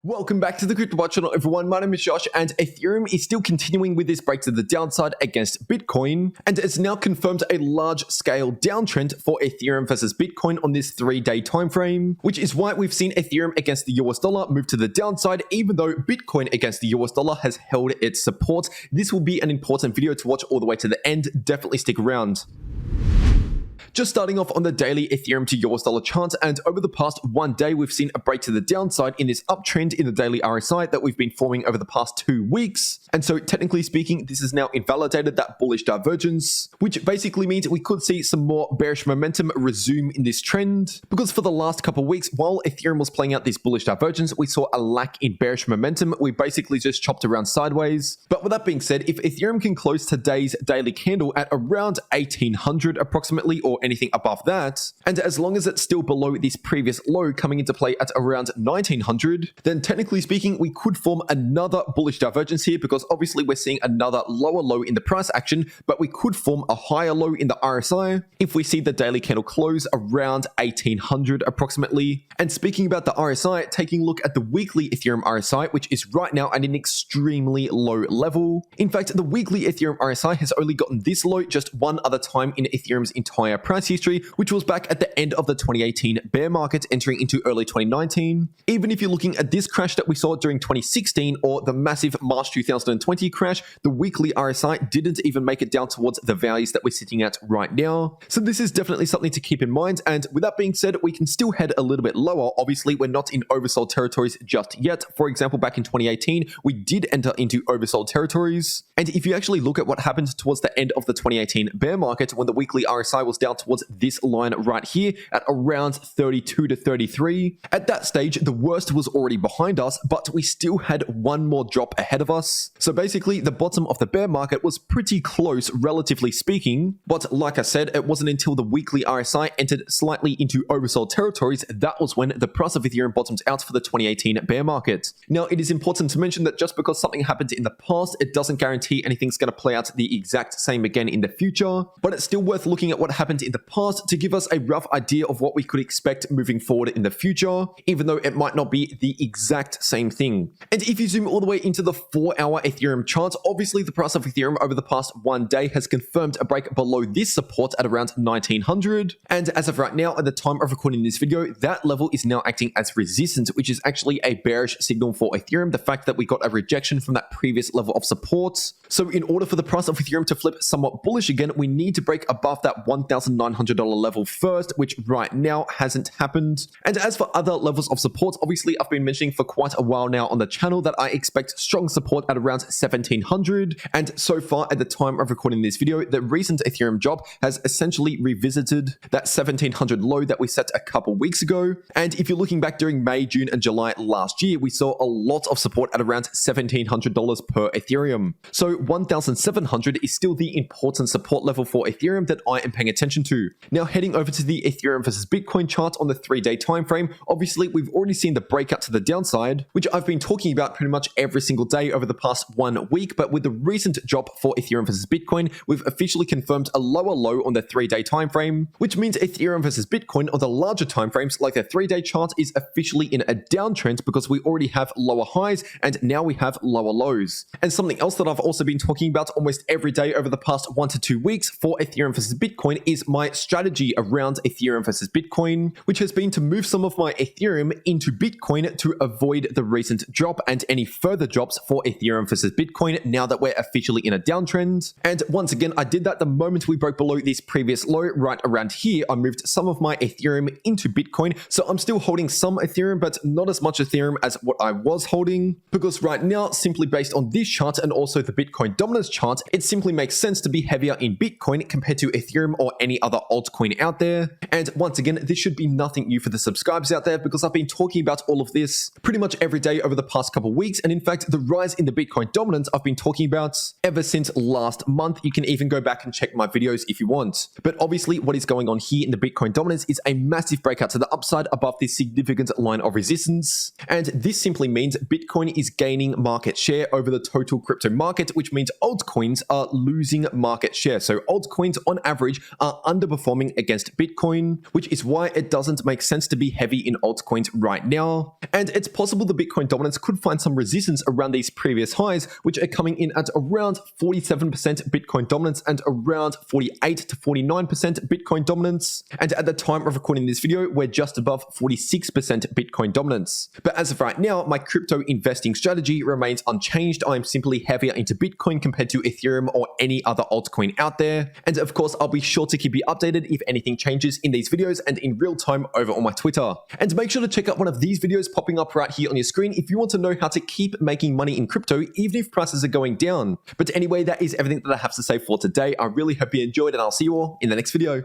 Welcome back to the CryptoWorld channel, everyone. My name is Josh, and Ethereum is still continuing with this break to the downside against Bitcoin, and it's now confirmed a large-scale downtrend for Ethereum versus Bitcoin on this 3-day time frame, which is why we've seen Ethereum against the US dollar move to the downside, even though Bitcoin against the US dollar has held its support. This will be an important video to watch all the way to the end. Definitely stick around. Just starting off on the daily Ethereum to US dollar chart, and over the past 1 day, we've seen a break to the downside in this uptrend in the daily RSI that we've been forming over the past 2 weeks. And so technically speaking, this has now invalidated that bullish divergence, which basically means we could see some more bearish momentum resume in this trend. Because for the last couple of weeks, while Ethereum was playing out this bullish divergence, we saw a lack in bearish momentum. We basically just chopped around sideways. But with that being said, if Ethereum can close today's daily candle at around 1800 approximately, or anything above that, and as long as it's still below this previous low coming into play at around 1900, then technically speaking, we could form another bullish divergence here, because obviously we're seeing another lower low in the price action, but we could form a higher low in the RSI if we see the daily candle close around 1800 approximately. And speaking about the RSI, taking a look at the weekly Ethereum RSI, which is right now at an extremely low level. In fact, the weekly Ethereum RSI has only gotten this low just one other time in Ethereum's entire price history, which was back at the end of the 2018 bear market entering into early 2019. Even if you're looking at this crash that we saw during 2016 or the massive March 2020 crash, the weekly RSI didn't even make it down towards the values that we're sitting at right now. So this is definitely something to keep in mind, and with that being said, we can still head a little bit lower. Obviously, we're not in oversold territories just yet. For example, back in 2018, we did enter into oversold territories. And if you actually look at what happened towards the end of the 2018 bear market, when the weekly RSI was down towards this line right here at around 32 to 33. At that stage, the worst was already behind us, but we still had one more drop ahead of us. So basically, the bottom of the bear market was pretty close, relatively speaking. But like I said, it wasn't until the weekly RSI entered slightly into oversold territories that was when the price of Ethereum bottomed out for the 2018 bear market. Now, it is important to mention that just because something happened in the past, it doesn't guarantee anything's going to play out the exact same again in the future. But it's still worth looking at what happened in the past to give us a rough idea of what we could expect moving forward in the future, even though it might not be the exact same thing. And if you zoom all the way into the 4-hour Ethereum chart, obviously the price of Ethereum over the past 1 day has confirmed a break below this support at around 1900. And as of right now, at the time of recording this video, that level is now acting as resistance, which is actually a bearish signal for Ethereum, the fact that we got a rejection from that previous level of support. So in order for the price of Ethereum to flip somewhat bullish again, we need to break above that $1,900 level first, which right now hasn't happened. And as for other levels of support, obviously I've been mentioning for quite a while now on the channel that I expect strong support at around 1700. And so far at the time of recording this video, the recent Ethereum job has essentially revisited that 1700 low that we set a couple weeks ago. And if you're looking back during May, June, and July last year, we saw a lot of support at around $1,700 per Ethereum. So 1,700 is still the important support level for Ethereum that I am paying attention to. Now, heading over to the Ethereum versus Bitcoin chart on the 3-day time frame, obviously we've already seen the breakout to the downside, which I've been talking about pretty much every single day over the past 1 week. But with the recent drop for Ethereum versus Bitcoin, we've officially confirmed a lower low on the 3-day time frame, which means Ethereum versus Bitcoin on the larger time frames like the 3-day chart is officially in a downtrend, because we already have lower highs and now we have lower lows. And something else that I've also been talking about almost every day over the past 1 to 2 weeks for Ethereum versus Bitcoin is my strategy around Ethereum versus Bitcoin, which has been to move some of my Ethereum into Bitcoin to avoid the recent drop and any further drops for Ethereum versus Bitcoin now that we're officially in a downtrend. And once again, I did that the moment we broke below this previous low right around here. I moved some of my Ethereum into Bitcoin, so I'm still holding some Ethereum, but not as much Ethereum as what I was holding, because right now, simply based on this chart and also the Bitcoin dominance chart, it simply makes sense to be heavier in Bitcoin compared to Ethereum or any other altcoin out there. And once again, this should be nothing new for the subscribers out there, because I've been talking about all of this pretty much every day over the past couple of weeks. And in fact, the rise in the Bitcoin dominance I've been talking about ever since last month. You can even go back and check my videos if you want. But obviously what is going on here in the Bitcoin dominance is a massive breakout to the upside above this significant line of resistance. And this simply means Bitcoin is gaining market share over the total crypto market, which means altcoins are losing market share. So altcoins on average are underperforming against Bitcoin, which is why it doesn't make sense to be heavy in altcoins right now. And it's possible the Bitcoin dominance could find some resistance around these previous highs, which are coming in at around 47% Bitcoin dominance and around 48 to 49% Bitcoin dominance. And at the time of recording this video, we're just above 46% Bitcoin dominance. But as of right now, my crypto investing strategy remains unchanged. I'm simply heavier into Bitcoin compared to Ethereum or any other altcoin out there. And of course, I'll be sure to keep you updated if anything changes in these videos and in real time over on my Twitter. And make sure to check out one of these videos popping up right here on your screen if you want to know how to keep making money in crypto even if prices are going down. But anyway, that is everything that I have to say for today. I really hope you enjoyed, and I'll see you all in the next video.